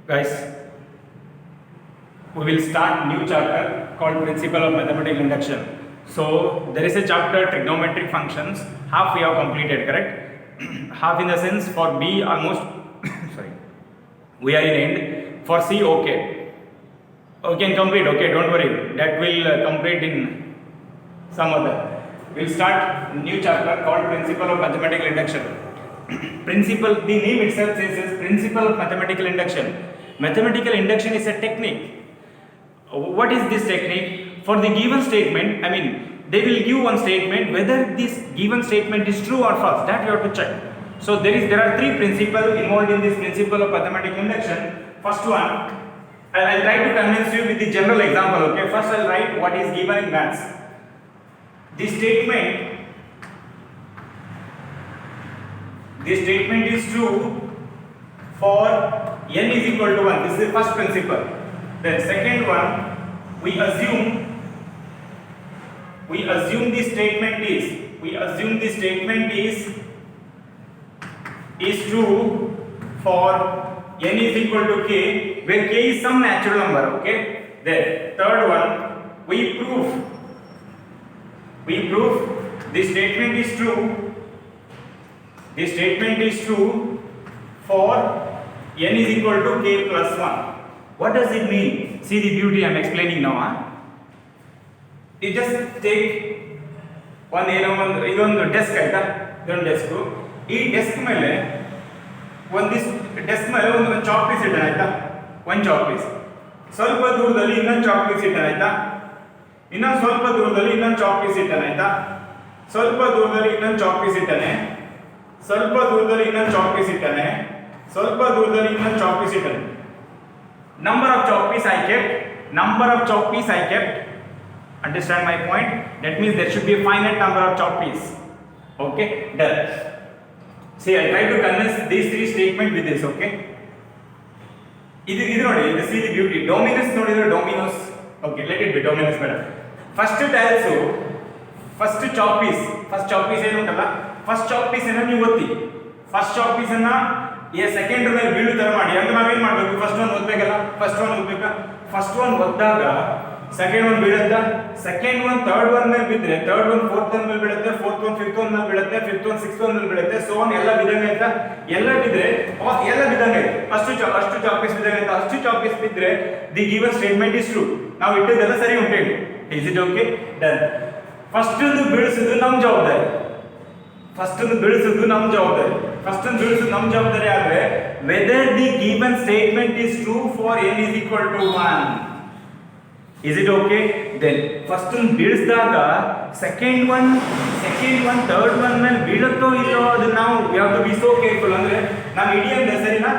Guys, we will start new chapter called Principle of Mathematical Induction. So there is a chapter trigonometric functions. Half we have completed, correct? Half in the sense for B almost sorry. We are in end. For C, okay. We can complete, okay, don't worry. That will complete in some other. We'll start new chapter called Principle of Mathematical Induction. Principle, the name itself says Principle of Mathematical Induction. Mathematical induction is a technique. What is this technique? For the given statement, they will give one statement, whether this given statement is true or false, that you have to check. So there are three principles involved in this principle of mathematical induction. First one, I'll try to convince you with the general example, okay? First I'll write what is given in maths. This statement is true for n is equal to 1. This is the first principle. Then second one, we assume this statement is true for n is equal to k, where k is some natural number, okay? Then third one, we prove this statement is true. This statement is true for n is equal to k plus 1. What does it mean? See the beauty I am explaining now. You just take idondu desk aita, idondu desk. Ee desk mele desk mele ಒಂದು chalk piece ಇಡೋಣ ಆಯ್ತಾ, ಒಂದು chalk piece. ಸ್ವಲ್ಪ ದೂರದಲ್ಲಿ ಇನ್ನೊಂದು chalk piece ಇಡೋಣ ಆಯ್ತಾ, ಇನ್ನೊಂದು ಸ್ವಲ್ಪ ದೂರದಲ್ಲಿ ಇನ್ನೊಂದು chalk piece ಇಡೋಣ ಆಯ್ತಾ, ಸ್ವಲ್ಪ ದೂರದಲ್ಲಿ ಇನ್ನೊಂದು chalk piece ಇಟ್ಟನೆ, ಸ್ವಲ್ಪ ದೂರದಲ್ಲಿ ಇನ್ನೊಂದು chalk piece ಇಟ್ಟನೆ, ಸ್ವಲ್ಪ ದೂರದಲ್ಲಿ ಇನ್ನೊಂದು chalk piece ಇಟ್ಟನೆ. Number of chalk piece I kept. Understand my point? That means there should be a finite number of chalk piece. Okay, done. See, I try to convince these three statements with this, okay? This see the beauty. Dominus dominus. Okay, let it be dominus better. First tells you, first chalk piece ಏನು ಉಂಟಲ್ಲ, first chalk piece ಅನ್ನು ನೀವು ಒತ್ತಿ. First chalk piece ಅನ್ನ second ಮೇಲೆ ಬೀಳು ತರ ಮಾಡಿ. ಅಂದ್ರೆ ನಾವೇನ್ ಮಾಡಬೇಕು? ಫಸ್ಟ್ ಒನ್ ಓದಬೇಕಲ್ಲ, ಫಸ್ಟ್ ಒನ್ ಓದಿದಾಗ ಸೆಕೆಂಡ್ ಒನ್ ಬೀಳುತ್ತಾ, ಸೆಕೆಂಡ್ ಒನ್ ಥರ್ಡ್ ಒನ್ ಮೇಲೆ ಬಿದ್ದರೆ ಥರ್ಡ್ ಒನ್ ಫೋರ್ತ್ ಒನ್ ಮೇಲೆ ಬೀಳುತ್ತೆ, ಫೋರ್ತ್ ಒನ್ ಫಿಫ್ತ್ ಒನ್ ಮೇಲೆ ಬೀಳುತ್ತೆ, ಫಿಫ್ತ್ ಒನ್ ಸಿಕ್ಸ್ತ್ ಒನ್ ಮೇಲೆ ಬೀಳುತ್ತೆ, ಸೋ ಆನ್ ಎಲ್ಲ ಬಿದ್ದಂಗೆ ಆಯ್ತಾ, ಎಲ್ಲ ಬಿದ್ದರೆ ಎಲ್ಲ ಬಿದ್ದಂಗೆ ಆಯ್ತು. ಅಷ್ಟು ಚಾಕ್ ಪೀಸ್ ಬಿದ್ದಂಗೆ ಆಯ್ತಾ, ಅಷ್ಟು ಚಾಕ್ ಪೀಸ್ ಬಿದ್ದರೆ the given statement is true. ನಾವು ಇಟ್ಟಿದ್ದೆಲ್ಲ ಸರಿ ಉಂಟು. Is it okay? Done. First ಒಂದು ಬೀಳಿಸೋದು ನಮ್ಮ ಜವಾಬ್ದಾರಿ. ಫಸ್ಟ್ ಒಂದು ಬೀಳಿಸೋದು ನಮ್ಮ ಜವಾಬ್ದಾರಿ ಆದ್ರೆ whether the given statement is true for n is equal to 1. Is it okay? Then first one ಬೀಳಿಸಿದಾಗ second one third one ಮೇಲೆ ಬೀಳುತ್ತೋ ಇಲ್ಲೋ ಅದು ನಾವು we have to be so careful. ಅಂದ್ರೆ ನಾವು ಇಡಿಯಂ ಸರಿನಾ,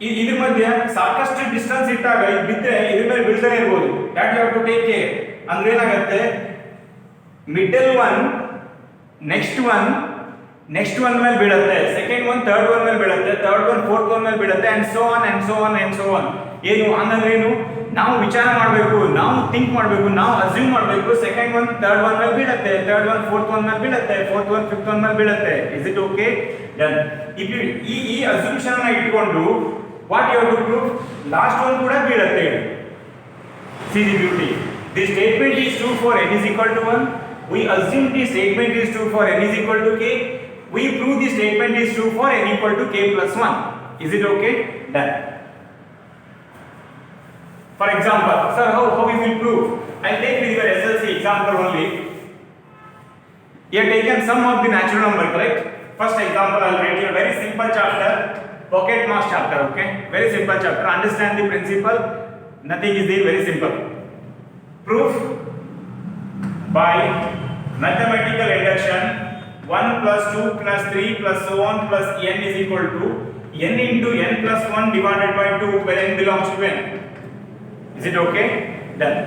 ಇದ್ರ ಮಧ್ಯೆ ಸಾಕಷ್ಟು ಡಿಸ್ಟೆನ್ಸ್ ಇಟ್ಟಾಗ ಇದು ಬಿದ್ದರೆ ಇದ್ರ ಮೇಲೆ ಬೀಳ್ತಾನೆ ಇರಬಹುದು. that you have to take care. ಅಂದ್ರೆ ಏನಾಗುತ್ತೆ, ಮಿಡಲ್ ಒನ್ ನೆಕ್ಸ್ಟ್ ಒನ್ ಮೇಲೆ ಬೀಳುತ್ತೆ, ಸೆಕೆಂಡ್ ಒನ್ ಥರ್ಡ್ ಒನ್ ಮೇಲೆ ಬೀಳುತ್ತೆ, ಥರ್ಡ್ ಒನ್ ಫೋರ್ತ್ ಒನ್ ಮೇಲೆ ಬೀಳುತ್ತೆ, ಅಂಡ್ ಸೋ ಆನ್ ಏನು ಹಂಗಂದ್ರೆ ಏನು, ನಾವು ವಿಚಾರ ಮಾಡಬೇಕು, ನಾವು ಥಿಂಕ್ ಮಾಡಬೇಕು, ನಾವು ಅಸ್ಯೂಮ್ ಮಾಡಬೇಕು. ಸೆಕೆಂಡ್ ಒನ್ ಥರ್ಡ್ ಒನ್ ಮೇಲೆ ಬೀಳುತ್ತೆ, ಥರ್ಡ್ ಒನ್ ಫೋರ್ತ್ ಒನ್ ಮೇಲೆ ಬೀಳುತ್ತೆ, ಫೋರ್ತ್ ಒನ್ ಫಿಫ್ತ್ ಒನ್ ಮೇಲೆ ಬೀಳುತ್ತೆ. Is it okay? ಡನ್. ಈ ಅಸ್ಯೂಮ್ಷನ್ ಅನ್ನ ಇಟ್ಕೊಂಡು what you have to prove, last one ಕೂಡ ಬೀಳುತ್ತೆ. See the beauty. The statement is true for n is equal to 1. We assume the statement is true for n is equal to k. We prove the statement is true for n equal to k plus 1. Is it okay? Done. For example, sir, how we will prove? I'll take with your SLC example only. You have taken sum of the natural number, correct? First example, I'll write you a very simple chapter, pocket marks chapter, okay? Very simple chapter. Understand the principle. Nothing is there, very simple. Proof by mathematical induction 1 plus 2 plus 3 plus so on plus n is equal to n into n plus 1 divided by 2 where n belongs to n. Is it okay? Done.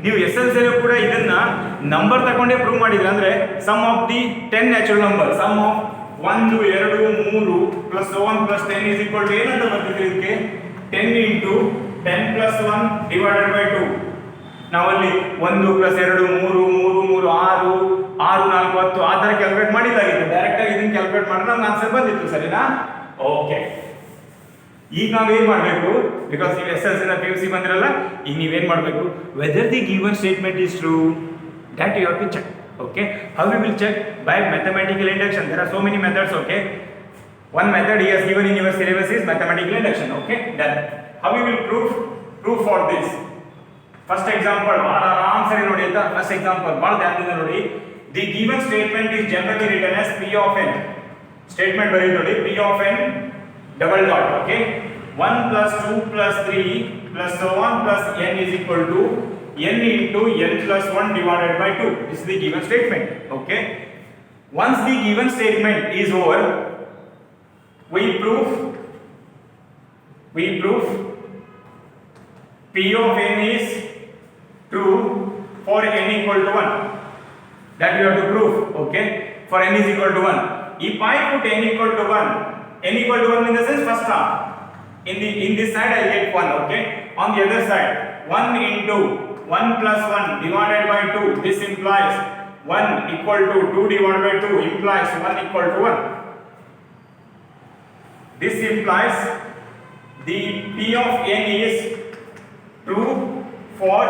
ನೀವು SLC ಕೂಡ ಇದನ್ನ number ತಗೊಂಡೇ prove ಮಾಡಿದ್ರೆ, ಅಂದ್ರೆ sum of the 10 natural number, sum of 1 2 3 plus so on plus 10 is equal to ಏನಂತ ಬರ್ತಿದ್ರಿ ಇದಕ್ಕೆ, 10 into 10 plus 1 divided by 2. ನಾವಲ್ಲಿ 1 plus 2 3 6 4 10 ಆ ಥರ ಕ್ಯಾಲ್ಕುಲೇಟ್ ಮಾಡಿದ್ದಾಗಿತ್ತು. ಡೈರೆಕ್ಟ್ ಆಗಿ ಇದನ್ನು ಕ್ಯಾಲ್ಕುಲೇಟ್ ಮಾಡಿದ್ರೆ ನಮ್ಗೆ ಆನ್ಸರ್ ಬಂದಿತ್ತು, ಸರಿನಾ? ಓಕೆ. ಈಗ ನಾವೇನ್ ಮಾಡಬೇಕು, ಬಿಕಾಸ್ ನೀವು SLC ನ PUC ಬಂದಿರಲ್ಲ, ಈಗ ನೀವೇನ್ ಮಾಡಬೇಕು, whether the given statement is true, that you have to check. Okay, how we will check? By mathematical induction. There are so many methods. Okay, one method he has given in your syllabus is mathematical induction. Okay, then how we will prove for this? First example, आराम से नोड़ी आता. First example, बाल ध्यान देना नोड़ी. The given statement is generally written as P of n. Statement बड़ी नोड़ी, P of n double dot. Okay, 1 plus 2 plus 3 plus so on plus n is equal to n into n plus 1 divided by 2. This is the given statement. Okay, once the given statement is over, we prove P of n is true for n equal to 1. That you have to prove. Okay, for n is equal to 1. If I put n equal to 1 in the sense first term, in this side I get 1. Okay, on the other side 1 into 1 plus 1 divided by 2, this implies 1 equal to 2 divided by 2 implies 1 equal to 1. This implies the P of n is true for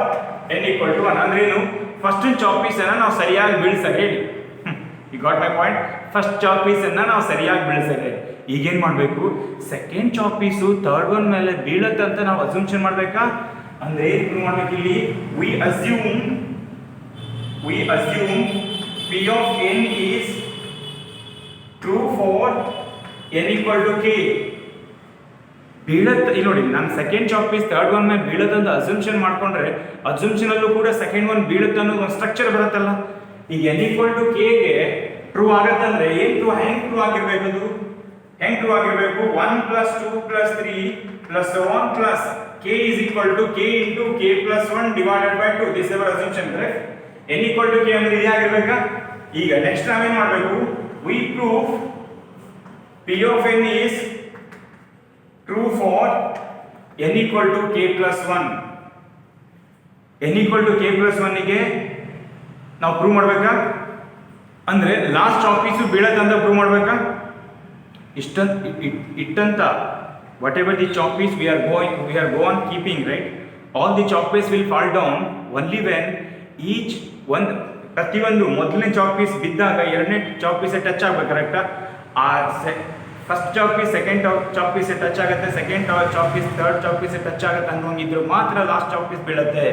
n equal to 1. ಅಂದ್ರೇನು, first chalk piece ಅನ್ನು ನಾವು ಸರಿಯಾಗಿ ಬೀಳ್ಸಕ್ಕೆ ಹೇಳಿ. You got my point. First chalk piece ಅನ್ನು ನಾವು ಸರಿಯಾಗಿ ಬೀಳ್ಸಕ್ಕೆ, ಈಗೇನು ಮಾಡಬೇಕು, second chalk piece third one ಮೇಲೆ ಬೀಳುತ್ತೆ ಅಂತ ನಾವು ಅಸ್ಯೂಮ್ಷನ್ ಮಾಡಬೇಕಾ? ಅಂದ್ರೆ ಏನು ಮಾಡಬೇಕು ಇಲ್ಲಿ, we assume P of n is true for n equal to k. ಬೀಳತ್ತೆ ಇಲ್ಲಿ ನೋಡಿ, ನಾನು second chalk piece third one ಮೇಲೆ ಬೀಳುತ್ತೆ ಅಂತ ಅಸ್ಯೂಮ್ಷನ್ ಮಾಡ್ಕೊಂಡ್ರೆ ಅಸ್ಯೂಮ್ಷನ್ ಅಲ್ಲೂ ಕೂಡ ಸೆಕೆಂಡ್ ಒನ್ ಬೀಳುತ್ತೆ ಅನ್ನೋ ಒಂದು ಸ್ಟ್ರಕ್ಚರ್ ಬರುತ್ತಲ್ಲ. ಈಗ n equal to k ಗೆ ಟ್ರೂ ಆಗತ್ತಂದ್ರೆ ಏನು ಟ್ರೂ, ಹೆಂಗ್ ಟ್ರೂ ಆಗಿರ್ಬೇಕು, ಅದು ಹೆಂಗ್ ಟ್ರೂ ಆಗಿರ್ಬೇಕು, 1 plus 2 plus 3 plus so on plus k is equal to k into k plus 1 divided by 2. This is our assumption, correct? n equal to k ಅಂದ್ರೆ ಇದು ಆಗಿರಬೇಕಾ? ಈಗ ನೆಕ್ಸ್ಟ್ ನಾವೇನು ಮಾಡಬೇಕು, we prove P of n is true for n equal to k plus 1. n equal to k plus 1 ಗೆ ನಾವು prove ಮಾಡಬೇಕಾ? ಅಂದ್ರೆ last chalk piece ಬೀಳತ್ತೆ ಅಂತ ಪ್ರೂವ್ ಮಾಡಬೇಕಾ? ಇಟ್ಟಂತ whatever the chalk piece we are go on keeping, right? All the chalk piece will fall down only when each one, ಪ್ರತಿಯೊಂದು ಮೊದಲನೇ chalk piece ಬಿದ್ದಾಗ ಎರಡನೇ ಚಾಕ್ ಪೀಸ್ ಟಚ್ ಆಗಬೇಕು, ಕರೆಕ್ಟಾ? ಆ first chalk piece second chalk piece touch ಆಗುತ್ತೆ, second chalk piece third chalk piece touch ಆಗುತ್ತೆ ಅನ್ನೋಂಗಿದ್ರು ಮಾತ್ರ ಲಾಸ್ಟ್ ಚಾಕ್ ಪೀಸ್ ಬೀಳುತ್ತೆ.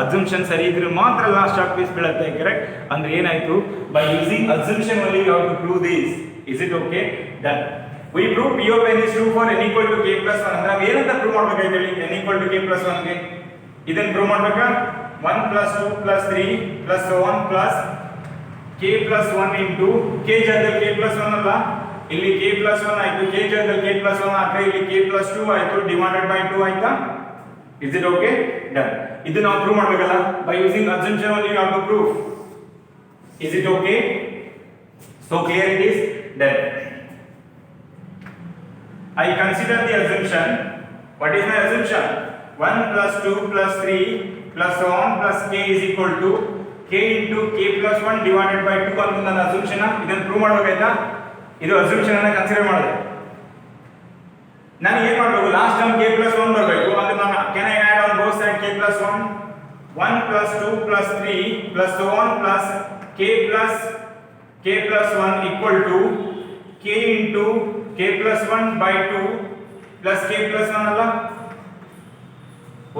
ಅಸ್ಯೂಮ್ಷನ್ ಸರಿ ಇದ್ರೆ ಮಾತ್ರ ಲಾಸ್ಟ್ ಚಾಕ್ ಪೀಸ್ ಬೀಳುತ್ತೆ, ಕರೆಕ್ಟ್? ಅಂದ್ರೆ ಏನಾಯ್ತು, by using assumption only you have to prove this. Is it okay? Done. We prove P of n is true for n equal to k plus 1. ಅಂದ್ರೆ ನಾವು ಏನಂತ ಪ್ರೂವ್ ಮಾಡಬೇಕಾಗಿದೆ ಹೇಳಿ, n equal to k plus 1 ಗೆ ಇದನ್ನ prove ಮಾಡಬೇಕಾ? 1 plus 2 plus 3 plus so on plus k plus 1 into k ಜಾಗದಲ್ಲಿ k plus 1 ಅಲ್ಲ, ಇಲ್ಲಿ k plus 1 ಆಯ್ತು, k ಜಾಗದಲ್ಲಿ k plus 1 ಹಾಕ್ರೆ ಇಲ್ಲಿ k plus 2 ಆಯ್ತು, divided by 2 ಆಯ್ತಾ? Is it okay? Done. ಇದು ನಾವು ಪ್ರೂವ್ ಮಾಡಬೇಕಲ್ಲ, by using assumption only you have to prove. Is it okay? So clear it is? Done. I consider the assumption. What is my assumption? 1 plus 2 plus 3 plus so on plus k is equal to k into k plus 1 divided by 2 ಅಂತ ನನ್ನ assumption. ಇದನ್ನು prove ಮಾಡಬೇಕಾಯ್ತಾ? ಇದು assumption ಅನ್ನು consider ಮಾಡಿದೆ. ನಾನು ಏನು ಮಾಡಬೇಕು, last term k plus 1 ಬರಬೇಕು. ಅದು ನಾನು can I add on both sides k plus 1? 1 plus 2 plus 3 plus so on plus k plus 1 equal to k into k plus 1 by 2 plus k plus 1 alla.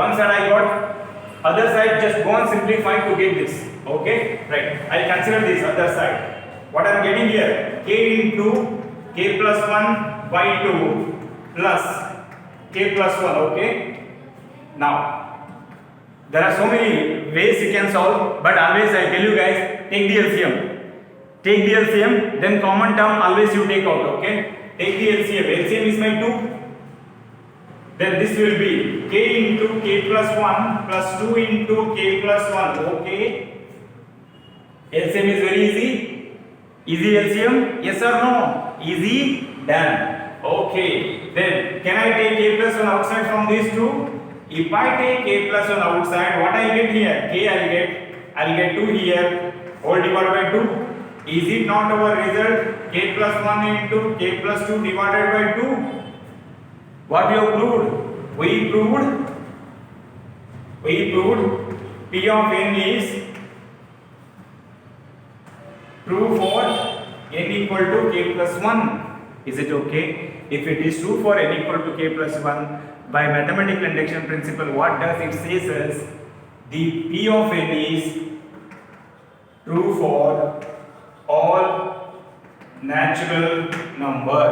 One side I got, other side just go and simplify to get this. Okay, right? I'll consider this other side. What I'm getting here, k into k plus 1 by 2 plus k plus 1. Okay, now there are so many ways you can solve, but always I tell you guys, take the LCM. Take the LCM, then common term always you take out. Okay, take the LCM. LCM is my 2. Then this will be k into k plus 1 plus 2 into k plus 1. Okay, LCM is very easy. Easy LCM? Yes or no? Easy? Done. Okay, then can I take k plus 1 outside from these two? If I take k plus 1 outside, what I get here? K I'll get 2 here, whole divided by 2. Is it not our result? K plus 1 into k plus 2 divided by 2. What we have proved? We proved P of n is true for n equal to k plus 1. Is it okay? If it is true for n equal to k plus 1, by mathematical induction principle, what does it says is the P of n is true for all natural number.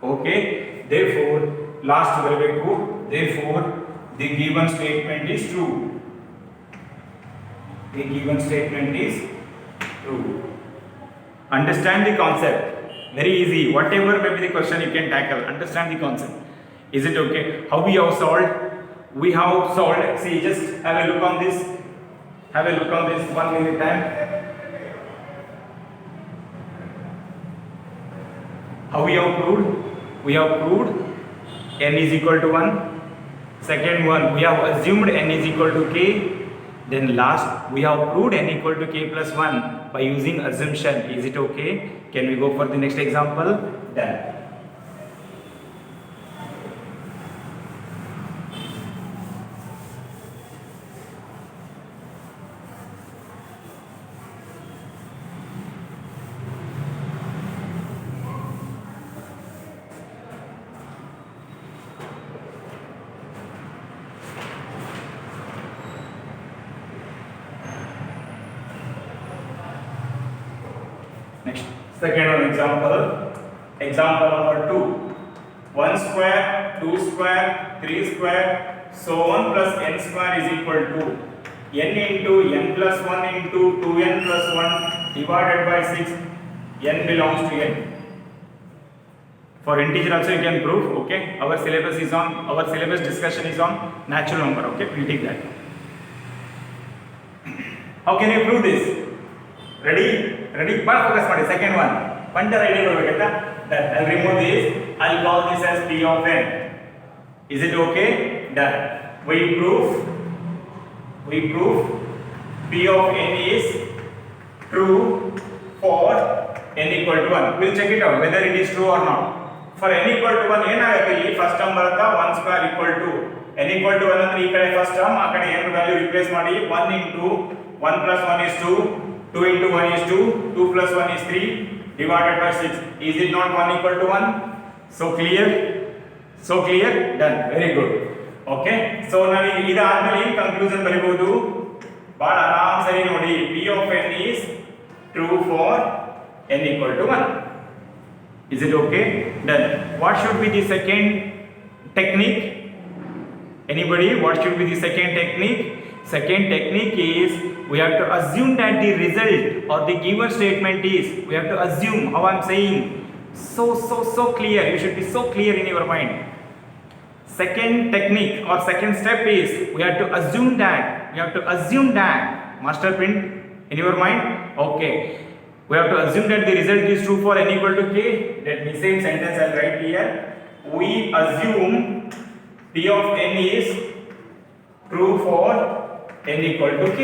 Okay? Therefore, last ಬರಬೇಕು. Therefore, the given statement is true. The given statement is true. Understand the concept. Very easy. Whatever may be the question, you can tackle. Understand the concept. Is it okay? How we have solved? We have solved. See, just have a look on this. Have a look on this 1 minute time. How we have proved? We have proved n is equal to 1. Second one, we have assumed n is equal to k. Then last, we have proved n equal to k plus 1 by using assumption. Is it okay? Can we go for the next example? Done. Next, second one example. Example number 2. 1 square, 2 square, 3 square, so on plus n square is equal to n into n plus 1 into 2n plus 1 divided by 6. N belongs to n. For integer also you can prove. Okay. Our syllabus discussion is on natural number. Okay. We'll take that. How can you prove this? Ready? But focus ಮಾಡಿ second one. Punter idea ಬರಬೇಕಾ? Done. I'll remove this. I'll call this as P of n. Is it okay? Done. We prove P of n is true for n equal to 1. We'll check it out whether it is true or not. For n equal to 1 ಏನಾಗುತ್ತೆ ಇಲ್ಲಿ first term ಬರುತ್ತಾ 1 square equal to n equal to 1 ಅಂದ್ರೆ ಈ ಕಡೆ first term ಆ ಕಡೆ n value replace ಮಾಡಿ 1 into 1 plus 1 is 2. 2 into 1 is 2, 2 plus 1 is 3, divided by 6. Is it not 1 equal to 1? So clear? So clear? Done. Very good. Okay. So now ಇದಾದ್ಮೇಲೆ ಏನು conclusion ಬರೀಬಹುದು? ಬಹಳ ಆರಾಮ್ ಸರಿ ನೋಡಿ. P of n is true for n equal to 1. Is it okay? Done. What should be the second technique? Anybody? What should be the second technique? Second technique is we have to assume that the result or the given statement is, we have to assume how I'm saying, so clear. You should be so clear in your mind. Second technique or second step is we have to assume that master print in your mind. Okay, we have to assume that the result is true for n equal to k. Let me same sentence I'll write here. We assume P of n is true for n equal to k.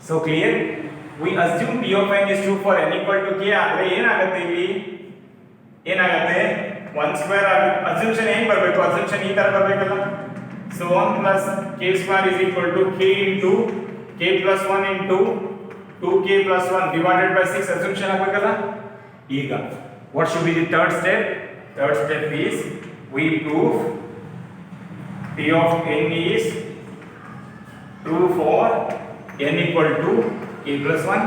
So clear? We assume P of n is true for n equal to k. ಆದರೆ ಏನಾಗುತ್ತೆ ಇಲ್ಲಿ? ಏನಾಗುತ್ತೆ? 1 square assumption ಏನು ಬರಬೇಕು? assumption ಈ ತರ ಬರಬೇಕಲ್ಲ. So 1 plus k square is equal to k into k plus 1 into 2k plus 1 divided by 6 assumption ಆಗಬೇಕಲ್ಲ. ಈಗ what should be the third step? Third step is we prove P of n is true for n equal to k plus 1.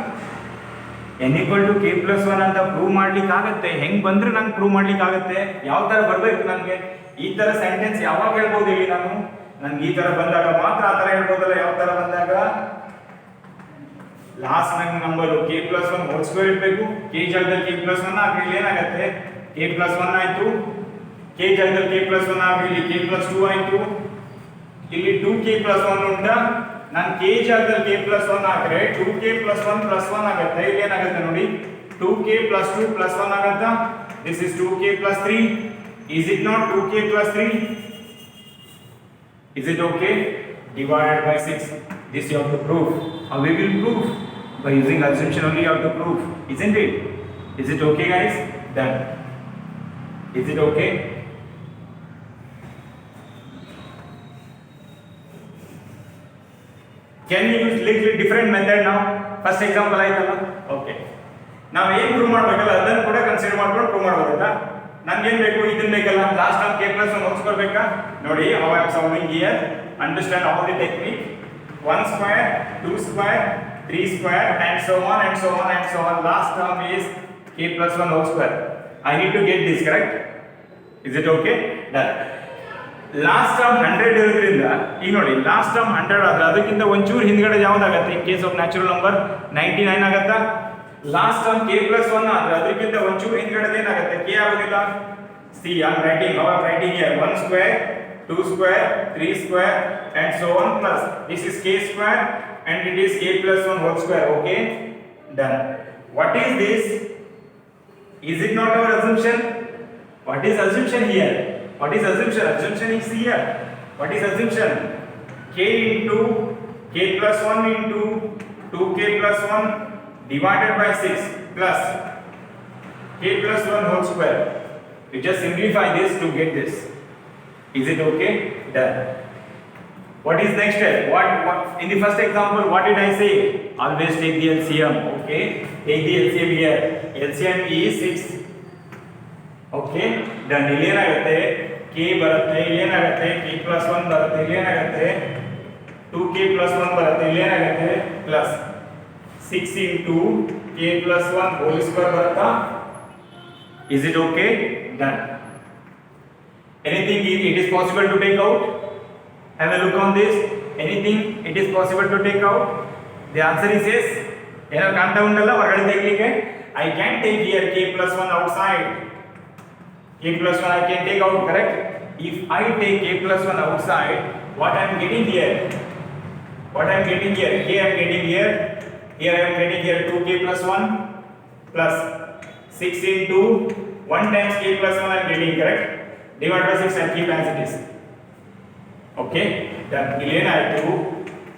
n equal to k plus 1 ಅಂತ prove ಮಾಡ್ಲಿಕ್ಕೆ ಆಗುತ್ತೆ. ಹೆಂಗ್ ಬಂದ್ರೆ ನಂಗೆ prove ಮಾಡ್ಲಿಕ್ಕೆ ಆಗುತ್ತೆ? ಯಾವ ತರ ಬರಬೇಕು ನನಗೆ? ಈ ತರ ಸೆಂಟೆನ್ಸ್ ಯಾವಾಗ ಹೇಳ್ಬೋದು ಇಲ್ಲಿ ನಾನು? ನನಗೆ ಈ ತರ ಬಂದಾಗ ಮಾತ್ರ ಆ ತರ ಹೇಳ್ಬೋದಲ್ಲ. ಯಾವ ತರ ಬಂದಾಗ ಲಾಸ್ಟ್ ನಂಗೆ number k plus 1 whole square ಇರಬೇಕು. k ಜಾಗದಲ್ಲಿ k plus 1 ಆದ್ರೆ ಇಲ್ಲಿ ಏನಾಗುತ್ತೆ? k plus 1 ಆಯ್ತು. k ಜಾಗದಲ್ಲಿ k plus 1 ಆದ್ರೆ ಇಲ್ಲಿ k plus 2 ಆಯ್ತು. ಇಲ್ಲಿ 2k plus 1 ಉಂಟಾ? ನಾನು k ಜಾಗದಲ್ಲಿ k plus 1 ಹಾಕಿದ್ರೆ 2k plus 1 plus 1 ಆಗುತ್ತೆ. ಇಲ್ಲಿ ಏನಾಗುತ್ತೆ ನೋಡಿ? 2k plus 2 plus 1 ಆಗುತ್ತಾ? This is 2k plus 3. Is it not 2k plus 3? Is it okay? Divided by 6. This you have to prove. How we will prove? By using assumption only you have to prove. Isn't it? Is it okay guys? Done. Is it okay? Can you use little different method ನಾವು first example ಆಯ್ತಲ್ಲ okay ನಾವು ಏನು prove ಮಾಡಬೇಕಲ್ಲ ಅದನ್ನು ಕೂಡ consider ಮಾಡ್ಕೊಂಡು prove ಮಾಡಬಹುದಾ ನಮ್ಗೆ ಏನು ಬೇಕು ಇದನ್ನ ಬೇಕಲ್ಲ ಲಾಸ್ಟ್ ಟರ್ಮ್ k plus 1 ಹೊಂದಿಸ್ಕೊಳ್ಬೇಕಾ ನೋಡಿ how I am solving here understand all the technique 1 square 2 square 3 square and so on and so on and so on last term is k plus 1 whole square I need to get this correct is it okay done last term 100 ಇರೋದ್ರಿಂದ ಈಗ ನೋಡಿ last term 100 ಆದ್ರೆ ಅದಕ್ಕಿಂತ ಒಂಚೂರು ಹಿಂದ್ಗಡೆ ಯಾವ್ದಾಗತ್ತೆ in case of natural number 99 ಆಗತ್ತಾ last term k plus 1 ಆದ್ರೆ ಅದಕ್ಕಿಂತ ಒಂಚೂರು ಹಿಂದ್ಗಡೆ ಏನಾಗುತ್ತೆ k ಆಗೋದಿಲ್ಲ C I am writing how I am writing here 1 square 2 square 3 square and so on plus this is k square and it is k plus 1 whole square okay done what is this is it not our assumption what is assumption here what is assumption assumption is here what is assumption k into k plus 1 into 2k plus 1 divided by 6 plus k plus 1 whole square you just simplify this to get this is it okay done what is next step what in the first example what did I say always take the LCM okay take the LCM here LCM is 6 okay done ಇಲ್ಲಿ ಏನಾಗುತ್ತೆ k ಬರುತ್ತೆ ಇಲ್ಲಿ ಏನಾಗುತ್ತೆ k plus 1 ಬರುತ್ತೆ ಇಲ್ಲಿ ಏನಾಗುತ್ತೆ 2k plus 1 ಬರುತ್ತೆ ಇಲ್ಲಿ ಏನಾಗುತ್ತೆ plus 6 into k plus 1 whole square ಬರುತ್ತಾ is it okay done anything it is possible to take out have a look on this anything it is possible to take out the answer is yes ಏನೋ ಕಾಣ್ತಾ ಉಂಟಲ್ಲ ಹೊರಗಡೆ ತೆಗಿಲಿಕ್ಕೆ I can take here k plus 1 outside k plus 1 I can take out correct if I take k plus 1 outside what I am getting here what I am getting here k I am getting here I am getting here 2k plus 1 plus 6 into 1 times k plus 1 I am getting correct divided by 6 and keep as it is okay done ಇಲ್ಲಿ ಏನಾಯಿತು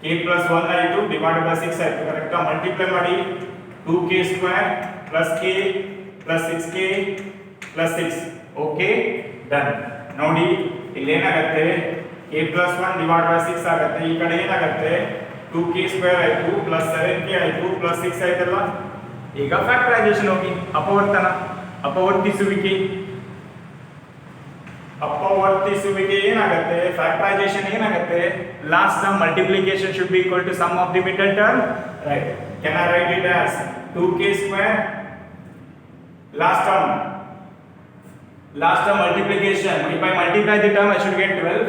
k plus 1 ಆಯಿತು divided by 6 ಆಯಿತು correct multiply ಮಾಡಿ 2k square plus k plus 6k plus 6 okay done ನೋಡಿ ಇಲ್ಲಿ ಏನಾಗುತ್ತೆ k plus 1 divided by 6 ಆಗುತ್ತೆ ಈ ಕಡೆ ಏನಾಗುತ್ತೆ 2k square ಆಯಿತು plus 7k ಆಯಿತು plus 6 ಆಯ್ತಲ್ಲ ಈಗ ಫ್ಯಾಕ್ಟರೈಸೇಷನ್ ಹೋಗಿ ಅಪವರ್ತಿಸುವಿಕೆ ಏನಾಗುತ್ತೆ ಫ್ಯಾಕ್ಟರೈಸೇಷನ್ ಏನಾಗುತ್ತೆ last term multiplication should be equal to sum of the middle term right can I write it as 2k square last term multiplication if I multiply the term I should get 12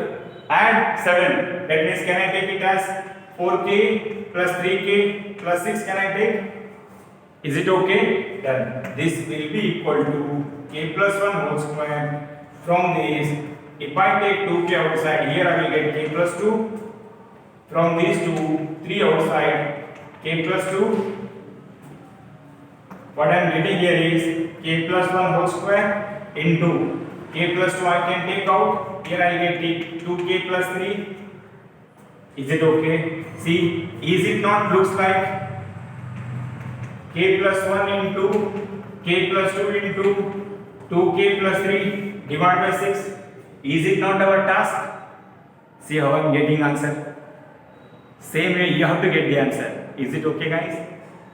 add 7 that means can I take it as 4k plus 3k plus 6 can I take is it okay done this will be equal to k plus 1 whole square from this if I take 2k outside here I will get k plus 2 from these two 3 outside k plus 2 what I am getting here is k plus 1 whole square into k plus 2 I can take out here I get 2k plus 3 is it okay see is it not looks like k plus 1 into k plus 2 into 2k plus 3 divided by 6 is it not our task see how I am getting answer same way you have to get the answer is it okay guys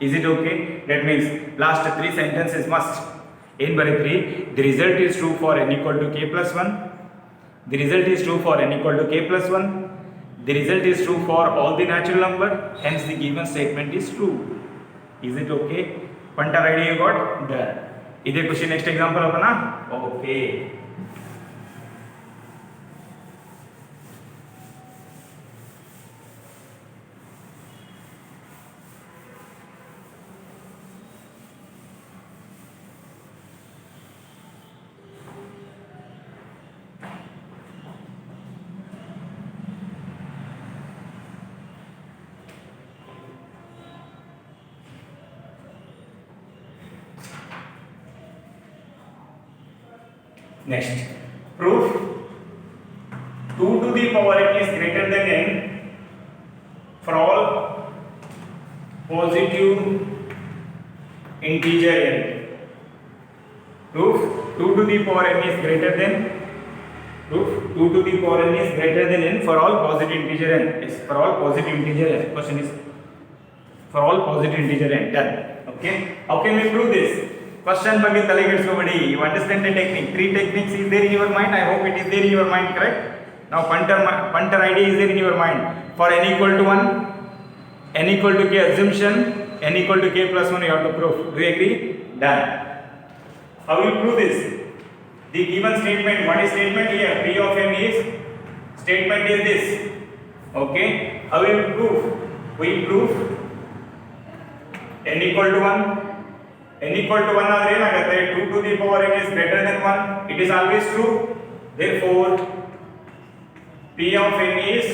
is it okay that means last 3 sentences must in barithi the result is true for n equal to k plus 1 the result is true for n equal to k plus 1 the result is true for all the natural number hence the given statement is true is it okay panta ready you got done ide question next example apna okay next proof 2 to the power n is greater than n for all positive integer n proof 2 to the power n is greater than Proof 2 to the power n is greater than n for all positive integer n. Yes, for all positive integer n. Question is for all positive integer n. Done. Okay. How can we prove this? Question ಬಗ್ಗೆ ತಲೆ ಕೆಡಿಸ್ಕೋಬೇಡಿ. You understand the technique. Three techniques is there in your mind. I hope it is there in your mind, correct? Now punter idea is there in your mind. For n equal to 1, n equal to k assumption, n equal to k plus 1 you have to prove. Do you agree? Done. How will you prove this? The given statement, what is statement here? P of n is, statement is this. Okay. How will you prove? We prove n equal to 1. n equal to 1 ಆದರೆ ಏನಾಗುತ್ತೆ? 2 to the power n is greater than 1. It is always true. Therefore, P of n is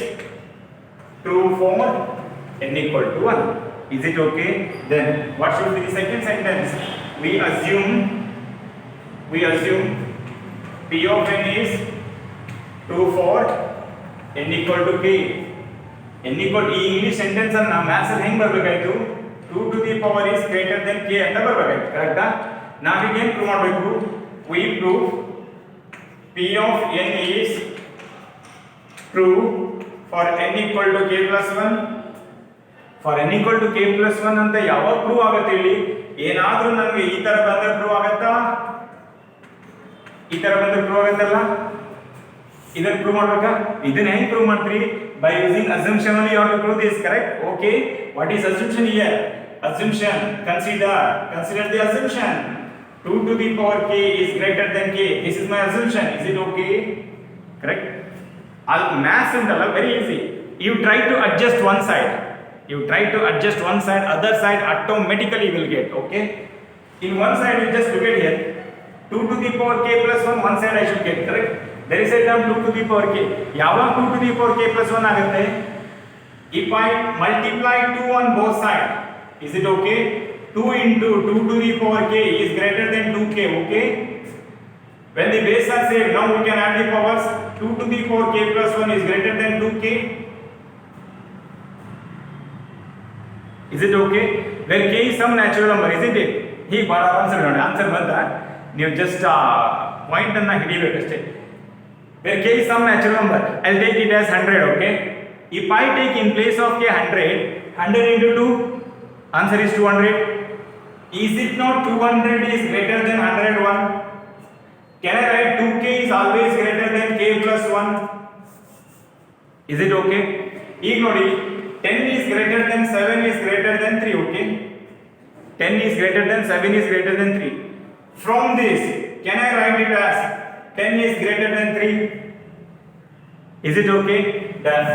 true for n equal to 1. Is it okay? Then what should be the second sentence? We assume P of n is true for n equal to k. n equal ಈ English sentence ಅನ್ನು maths ಅಲ್ಲಿ ಹೆಂಗ್ ಬರಬೇಕಾಯಿತು? 2 to the power is greater than k ಅಂತ ಬರಬೇಕಾಯಿತು, ಕರೆಕ್ಟಾ? ನಾವೀಗ ಏನು prove ಮಾಡಬೇಕು? We prove P of n is true for n equal to k plus 1. For n equal to k plus 1 ಅಂತ ಯಾವಾಗ ಪ್ರೂವ್ ಆಗುತ್ತೆ ಇಲ್ಲಿ? ಏನಾದರೂ ನಮಗೆ ಈ ತರ ಬಂದ್ರೆ ಪ್ರೂವ್ ಆಗುತ್ತಾ? ಈ ತರ ಬಂದ್ರೆ ಪ್ರೂವ್ ಆಗುತ್ತಲ್ಲ? ಇದನ್ನ ಪ್ರೂವ್ ಮಾಡಬೇಕಾ? ಇದನ್ನ ಹೆಂಗ್ ಪ್ರೂವ್ ಮಾಡ್ತೀರಿ? By using assumption only you have to prove this, correct? Okay. What is assumption here? Assumption. Consider the assumption. 2 to the power k is greater than k. This is my assumption. Is it okay? Correct? Maths is very easy. You try to adjust one side. Other side automatically you will get. Okay. In one side you just look at here. 2 to the power k plus 1. One side I should get. Correct? There is a term 2 to the power k. ಯಾವಾಗ 2 to the power k plus 1 ಆಗುತ್ತೆ? If I multiply 2 on both sides, is it okay? 2 into 2 to the power k is greater than 2k, okay? When the base are same, now we can add the powers. 2 to the power k plus 1 is greater than 2k. Is it okay? Where k is some natural number, isn't it? ಹೀಗೆ ಭಾಳ answer ಬಂತ ನೀವು just point ಅನ್ನ ಹಿಡಿಬೇಕಷ್ಟೇ. Where k is some natural number, I'll take it as 100, okay? If I take in place of k 100 into 2, answer is 200. Is it not 200 is greater than 101? Can I write 2k is always greater than k plus 1? Is it okay? ಈಗ ನೋಡಿ 10 is greater than 7 is greater than 3, okay? 10 is greater than 7 is greater than 3. From this, can I write it as 10 is greater than 3? Is it okay? Done.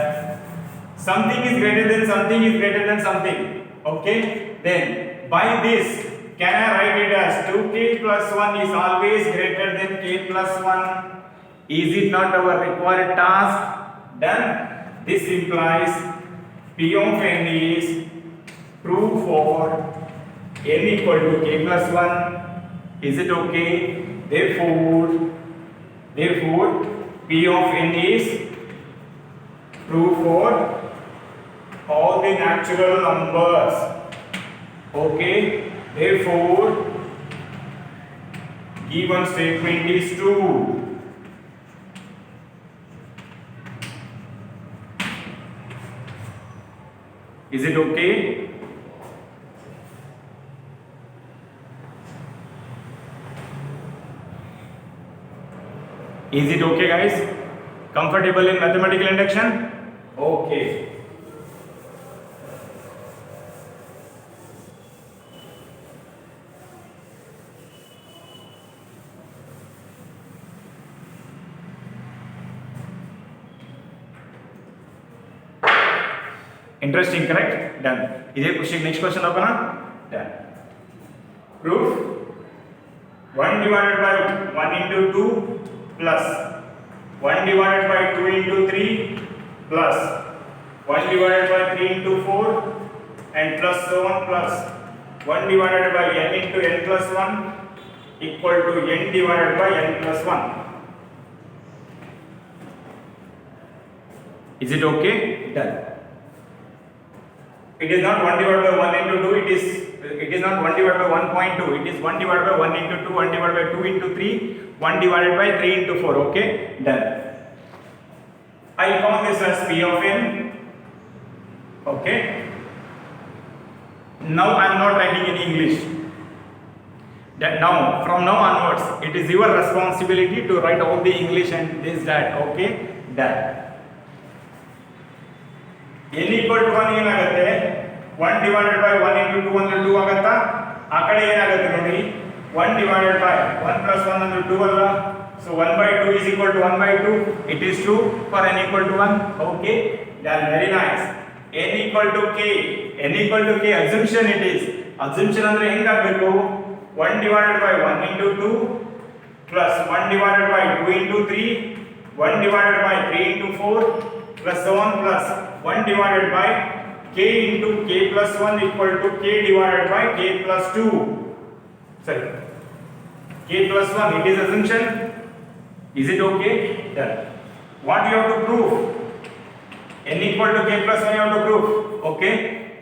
Something is greater than something is greater than something. Okay? Then, by this, can I write it as 2k plus 1 is always greater than k plus 1? Is it not our required task? Done. This implies P of n is true for n equal to k plus 1. Is it okay? Therefore, P of n is true for all the natural numbers. Okay. Therefore, given statement is true. Is it okay? Is it okay, guys? Comfortable in mathematical induction? Okay. Interesting, correct? Done. Is it next question open? Done. Proof 1 divided by 1 into 2 plus 1 divided by 2 into 3 plus 1 divided by 3 into 4 and plus so on plus 1 divided by n into n plus 1 equal to n divided by n plus 1. Is it okay? Done. It is not 1 divided by 1 into 2, it is not 1 divided by 1.2, it is 1 divided by 1 into 2, 1 divided by 2 into 3, 1 divided by 3 into 4, okay? Done. I'll call this as P of n. Okay. Now I am not writing in English. That now, from now onwards, it is your responsibility to write all the English and this, that. Okay. That. n equal to 1 ಏನಾಗುತ್ತೆ 1 divided by 1 into 2 ಅಂದ್ರೆ 2 ಆಗುತ್ತಾ ಆ ಕಡೆ ಏನಾಗುತ್ತೆ ನೋಡಿ 1 divided by 1 plus 1 ಅಂದ್ರೆ 2 ಅಲ್ಲ so 1 by 2 is equal to 1 by 2 it is true for n equal to 1 okay that very nice n equal to k assumption it is assumption ಅಂದ್ರೆ ಹೆಂಗ ಆಗಬೇಕು 1 divided by 1 into 2 plus 1 divided by 2 into 3 1 divided by 3 into 4 plus so on plus 1 divided by k into k plus 1 equal to k divided by k plus 2 sorry k plus 1 it is assumption is it okay done what you have to prove n equal to k plus 1 you have to prove okay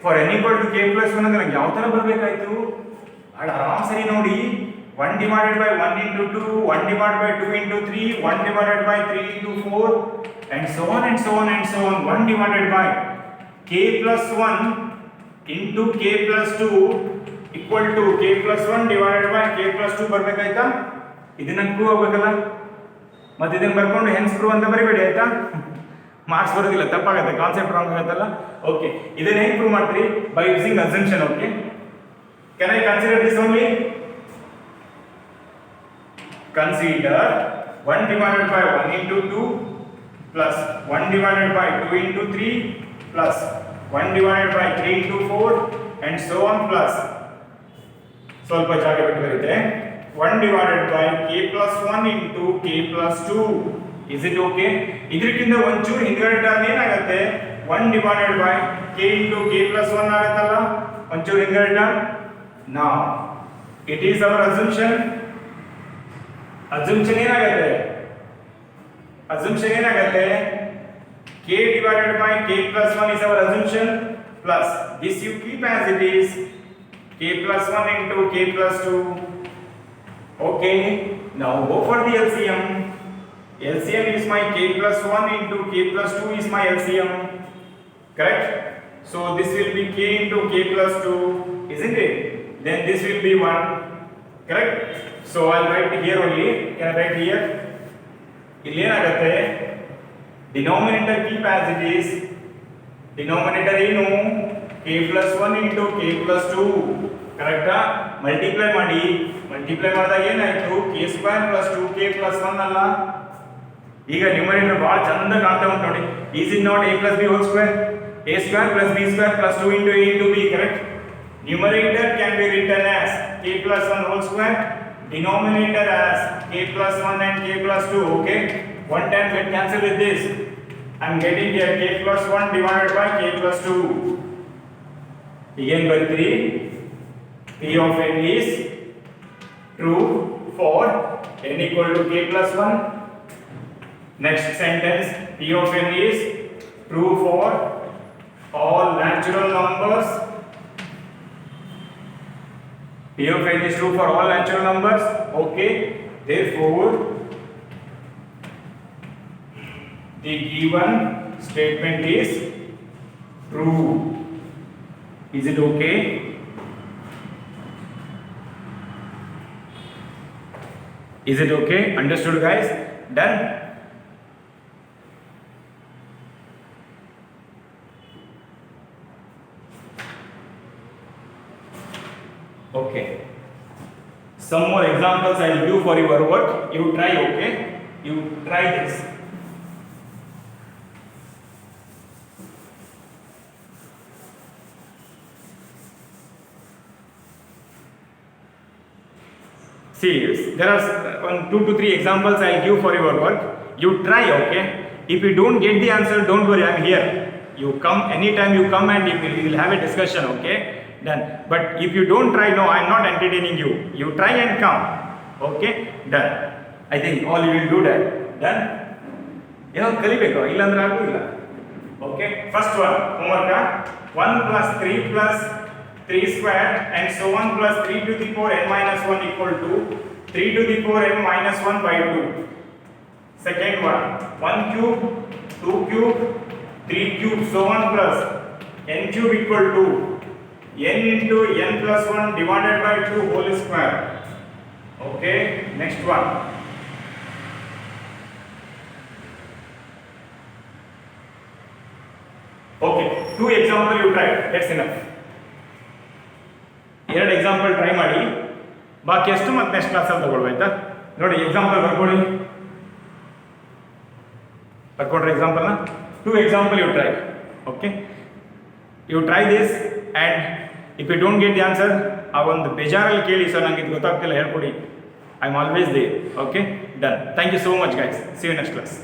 for n equal to k plus 1 ಅಂದ್ರೆ ನನಗೆ ಯಾವ ತರ ಬರಬೇಕಾಯಿತು ಬಹಳ ಆರಾಮ್ ಸರಿ ನೋಡಿ 1 divided by 1 into 2 1 divided by 2 into 3 1 divided by 3 into 4 and so on and so on and so on 1 divided by k plus 1 into k plus 2 equal to k plus 1 divided by k plus 2 ಬರಬೇಕಾಯ್ತಾ ಇದನ್ನ prove ಆಗಬೇಕಲ್ಲ ಮತ್ತೆ ಇದನ್ನ ಬರ್ಕೊಂಡು hence prove ಅಂತ ಬರಿಬೇಡಿ ಆಯ್ತಾ marks ಬರೋದಿಲ್ಲ ತಪ್ಪಾಗುತ್ತೆ concept wrong ಆಗುತ್ತಲ್ಲ okay ಇದನ್ನ ಹೆಂಗ್ ಪ್ರೂವ್ ಮಾಡ್ತೀರಿ by using assumption okay can I consider this only consider 1 divided by 1 into 2 plus 1 divided by 2 into 3 plus 1 divided by 3 into 4 and so on plus ಸ್ವಲ್ಪ ಜಾಗ ಬಿಟ್ಟು ಬರುತ್ತೆ 1 divided by k plus 1 into k plus 2 is it okay ಇದಕ್ಕಿಂತ ಒಂಚೂರು ಹಿಂದ್ಗಡೆ term ಏನಾಗುತ್ತೆ 1 divided by k into k plus 1 ಆಗುತ್ತಲ್ಲ ಒಂಚೂರು ಹಿಂದ್ಗಡೆ term now it is our assumption ಏನಾಗುತ್ತೆ k divided by k plus 1 is our assumption plus this you keep as it is k plus 1 into k plus 2 okay now go for the LCM is my k plus 1 into k plus 2 is my LCM correct so this will be k into k plus 2 isn't it then this will be 1 correct so I'll write here only can I write here ಇಲ್ಲಿ ಏನಾಗುತ್ತೆ denominator keep as it is denominator ಏನು k plus 1 into k plus 2 ಕರೆಕ್ಟಾ multiply ಮಾಡಿದಾಗ ಏನಾಯ್ತು k square plus 2k plus 1 ಅಲ್ಲ ಈಗ numerator ಬಹಳ ಚಂದ ಕಾಣ್ತಾ ಉಂಟು ನೋಡಿ is it not a plus b whole square a square plus b square plus 2 into a into b correct numerator can be written as k plus 1 whole square denominator as k plus 1 and k plus 2 okay one time get cancelled with this I'm getting here k plus 1 divided by k plus 2 again ಬರ್ತೀರಿ p of n is true for n equal to k plus 1 next sentence p of n is true for all natural numbers p of n is true for all natural numbers okay therefore the given statement is true is it okay is it okay understood guys done okay some more examples I will do for your work you try okay you try this see there are 2 to 3 examples I will give for your work you try okay if you don't get the answer don't worry I am here you come anytime you come and we will have a discussion okay done but if you don't try no I am not entertaining you you try and come okay done I think all you will do that done ಏನೋ ಕಲಿಬೇಕು ಇಲ್ಲಾಂದ್ರೆ ಆಗೋದಿಲ್ಲ okay first one homework 1 plus 3 plus 3 square and so on plus 3 to the power n minus 1 equal to 3 to the power n minus 1 by 2 second one 1 cube 2 cube 3 cube so on plus n cube equal to n into n plus 1 divided by 2 whole square. Okay, next one. Okay, 2 example you try, that's enough. ಎರಡು example try ಮಾಡಿ, ಬಾಕಿ ಎಷ್ಟು ಮತ್ತೆ next ಕ್ಲಾಸಲ್ಲಿ ತಗೊಳ್ಳುವ ಆಯ್ತಾ. ನೋಡಿ example ಬರ್ಕೊಡ್ರಿ ಎಕ್ಸಾಂಪಲ್ನ. 2 example you try. Okay, you try this and if you don't get the answer ಆ ಒಂದು ಬೇಜಾರಲ್ಲಿ ಕೇಳಿ, ಸರ್ ನನಗೆ ಇದು ಗೊತ್ತಾಗ್ತಿಲ್ಲ ಹೇಳ್ಕೊಡಿ, I am always there. Okay, done. Thank you so much guys, see you next class.